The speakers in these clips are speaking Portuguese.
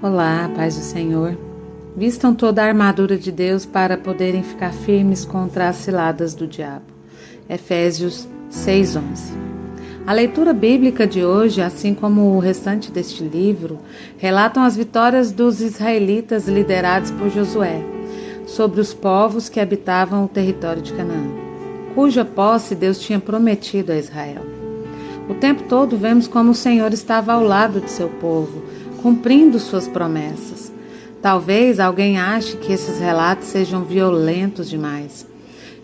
Olá, paz do Senhor. Vistam toda a armadura de Deus para poderem ficar firmes contra as ciladas do diabo. Efésios 6:11. A leitura bíblica de hoje, assim como o restante deste livro, relatam as vitórias dos israelitas liderados por Josué sobre os povos que habitavam o território de Canaã, cuja posse Deus tinha prometido a Israel. O tempo todo vemos como o Senhor estava ao lado de seu povo, cumprindo suas promessas. Talvez alguém ache que esses relatos sejam violentos demais.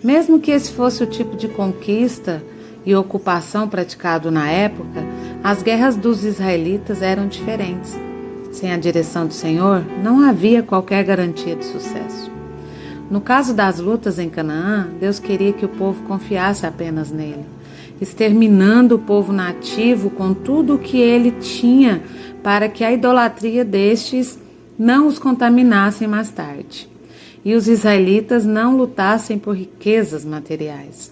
Mesmo que esse fosse o tipo de conquista e ocupação praticado na época, as guerras dos israelitas eram diferentes. Sem a direção do Senhor, não havia qualquer garantia de sucesso. No caso das lutas em Canaã, Deus queria que o povo confiasse apenas nele, exterminando o povo nativo com tudo o que ele tinha, para que a idolatria destes não os contaminassem mais tarde, e os israelitas não lutassem por riquezas materiais.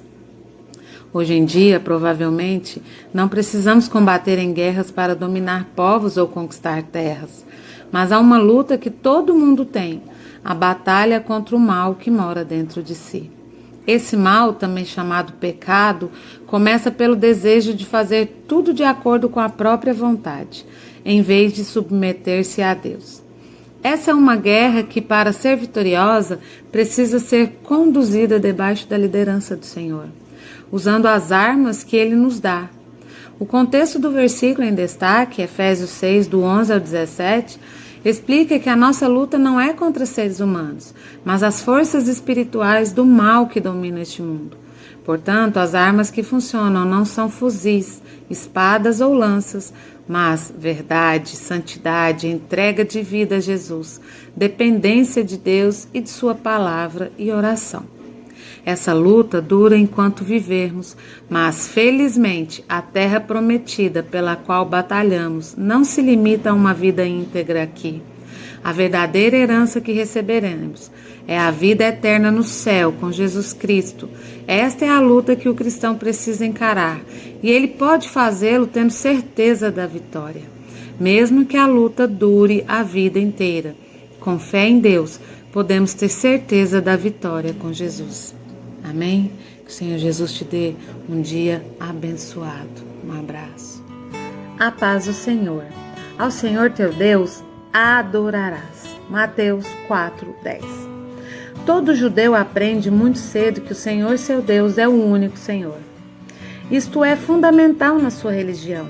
Hoje em dia, provavelmente, não precisamos combater em guerras para dominar povos ou conquistar terras, mas há uma luta que todo mundo tem, a batalha contra o mal que mora dentro de si. Esse mal, também chamado pecado, começa pelo desejo de fazer tudo de acordo com a própria vontade, em vez de submeter-se a Deus. Essa é uma guerra que, para ser vitoriosa, precisa ser conduzida debaixo da liderança do Senhor, usando as armas que Ele nos dá. O contexto do versículo em destaque, Efésios 6, do 11 ao 17, explica que a nossa luta não é contra seres humanos, mas as forças espirituais do mal que dominam este mundo. Portanto, as armas que funcionam não são fuzis, espadas ou lanças, mas verdade, santidade, entrega de vida a Jesus, dependência de Deus e de sua palavra e oração. Essa luta dura enquanto vivermos, mas felizmente a terra prometida pela qual batalhamos não se limita a uma vida íntegra aqui. A verdadeira herança que receberemos é a vida eterna no céu com Jesus Cristo. Esta é a luta que o cristão precisa encarar, e ele pode fazê-lo tendo certeza da vitória, mesmo que a luta dure a vida inteira. Com fé em Deus, podemos ter certeza da vitória com Jesus. Amém? Que o Senhor Jesus te dê um dia abençoado. Um abraço. A paz do Senhor. Ao Senhor teu Deus adorarás. Mateus 4:10. Todo judeu aprende muito cedo que o Senhor seu Deus é o único Senhor. Isto é fundamental na sua religião.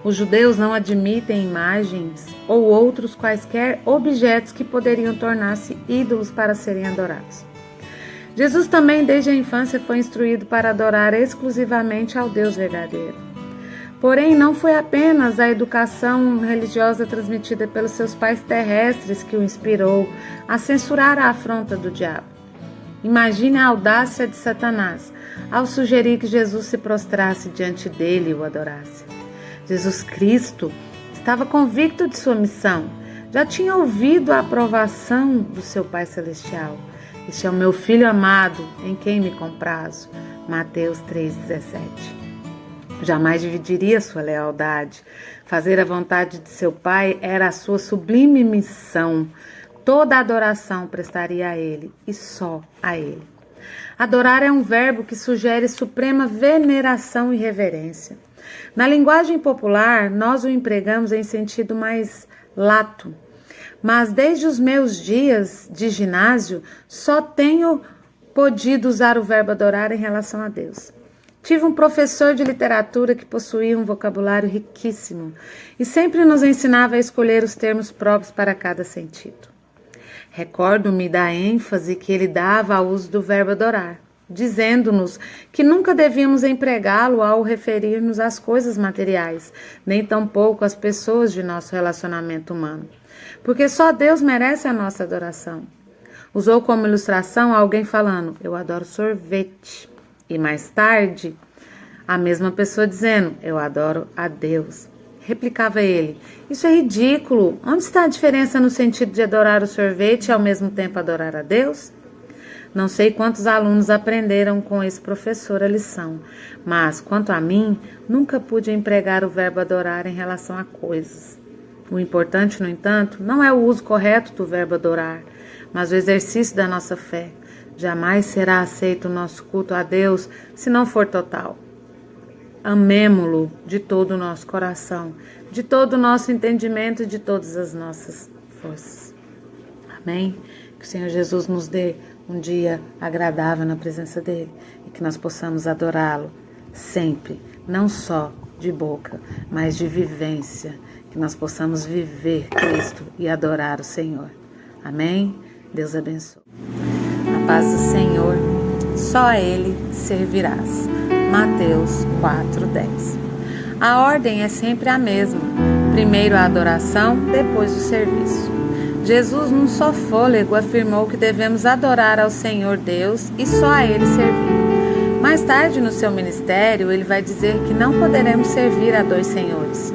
Os judeus não admitem imagens ou outros quaisquer objetos que poderiam tornar-se ídolos para serem adorados. Jesus também, desde a infância, foi instruído para adorar exclusivamente ao Deus verdadeiro. Porém, não foi apenas a educação religiosa transmitida pelos seus pais terrestres que o inspirou a censurar a afronta do diabo. Imagine a audácia de Satanás ao sugerir que Jesus se prostrasse diante dele e o adorasse. Jesus Cristo estava convicto de sua missão, já tinha ouvido a aprovação do seu Pai Celestial. Este é o meu Filho amado, em quem me comprazo. Mateus 3,17. Jamais dividiria sua lealdade. Fazer a vontade de seu Pai era a sua sublime missão. Toda adoração prestaria a Ele e só a Ele. Adorar é um verbo que sugere suprema veneração e reverência. Na linguagem popular, nós o empregamos em sentido mais lato. Mas desde os meus dias de ginásio, só tenho podido usar o verbo adorar em relação a Deus. Tive um professor de literatura que possuía um vocabulário riquíssimo e sempre nos ensinava a escolher os termos próprios para cada sentido. Recordo-me da ênfase que ele dava ao uso do verbo adorar, dizendo-nos que nunca devíamos empregá-lo ao referir-nos às coisas materiais, nem tampouco às pessoas de nosso relacionamento humano, porque só Deus merece a nossa adoração. Usou como ilustração alguém falando, eu adoro sorvete. E mais tarde, a mesma pessoa dizendo, eu adoro a Deus. Replicava ele, isso é ridículo. Onde está a diferença no sentido de adorar o sorvete e ao mesmo tempo adorar a Deus? Não sei quantos alunos aprenderam com esse professor a lição, mas, quanto a mim, nunca pude empregar o verbo adorar em relação a coisas. O importante, no entanto, não é o uso correto do verbo adorar, mas o exercício da nossa fé. Jamais será aceito o nosso culto a Deus se não for total. Amemo-lo de todo o nosso coração, de todo o nosso entendimento e de todas as nossas forças. Amém? Que o Senhor Jesus nos dê um dia agradável na presença dEle e que nós possamos adorá-lo sempre, não só de boca, mas de vivência, que nós possamos viver Cristo e adorar o Senhor. Amém? Deus abençoe. A paz do Senhor, só a Ele servirás. Mateus 4:10. A ordem é sempre a mesma. Primeiro a adoração, depois o serviço. Jesus, num só fôlego, afirmou que devemos adorar ao Senhor Deus e só a Ele servir. Mais tarde, no seu ministério, ele vai dizer que não poderemos servir a dois senhores.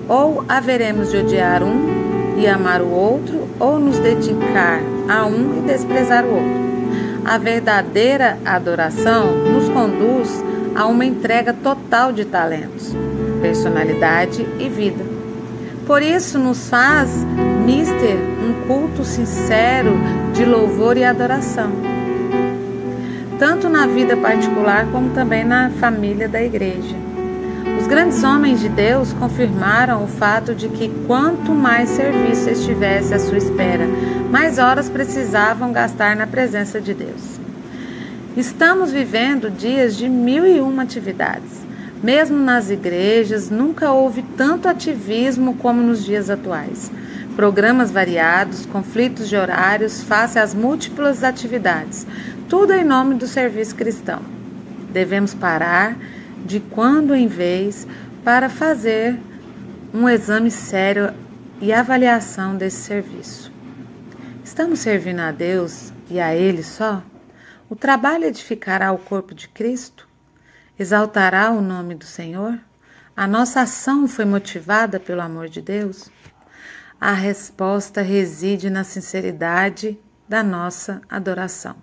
Ou haveremos de odiar um e amar o outro, ou nos dedicar a um e desprezar o outro. A verdadeira adoração nos conduz a uma entrega total de talentos, personalidade e vida. Por isso nos faz mister um culto sincero de louvor e adoração, tanto na vida particular como também na família da igreja. Os grandes homens de Deus confirmaram o fato de que quanto mais serviço estivesse à sua espera, mais horas precisavam gastar na presença de Deus. Estamos vivendo dias de 1001 atividades. Mesmo nas igrejas, nunca houve tanto ativismo como nos dias atuais. Programas variados, conflitos de horários, face às múltiplas atividades. Tudo em nome do serviço cristão. Devemos parar de quando em vez para fazer um exame sério e avaliação desse serviço. Estamos servindo a Deus e a Ele só? O trabalho edificará o corpo de Cristo? Exaltará o nome do Senhor? A nossa ação foi motivada pelo amor de Deus? A resposta reside na sinceridade da nossa adoração.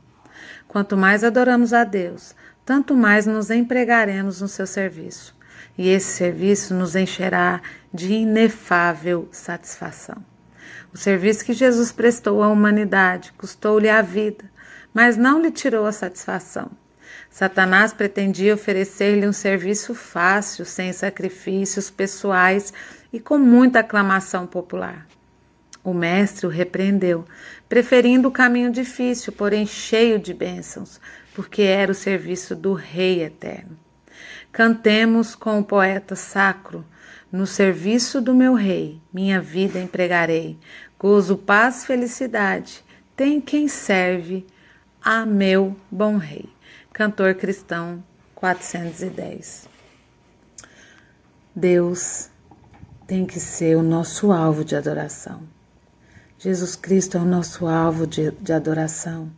Quanto mais adoramos a Deus, tanto mais nos empregaremos no seu serviço. E esse serviço nos encherá de inefável satisfação. O serviço que Jesus prestou à humanidade custou-lhe a vida, mas não lhe tirou a satisfação. Satanás pretendia oferecer-lhe um serviço fácil, sem sacrifícios pessoais e com muita aclamação popular. O mestre o repreendeu, preferindo o caminho difícil, porém cheio de bênçãos, porque era o serviço do Rei Eterno. Cantemos com o poeta sacro: no serviço do meu Rei, minha vida empregarei. Gozo, paz, felicidade, tem quem serve a meu bom Rei. Cantor cristão 410. Deus tem que ser o nosso alvo de adoração. Jesus Cristo é o nosso alvo de adoração.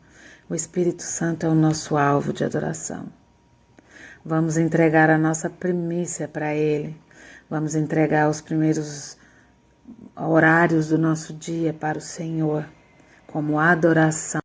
O Espírito Santo é o nosso alvo de adoração. Vamos entregar a nossa primícia para Ele. Vamos entregar os primeiros horários do nosso dia para o Senhor, como adoração.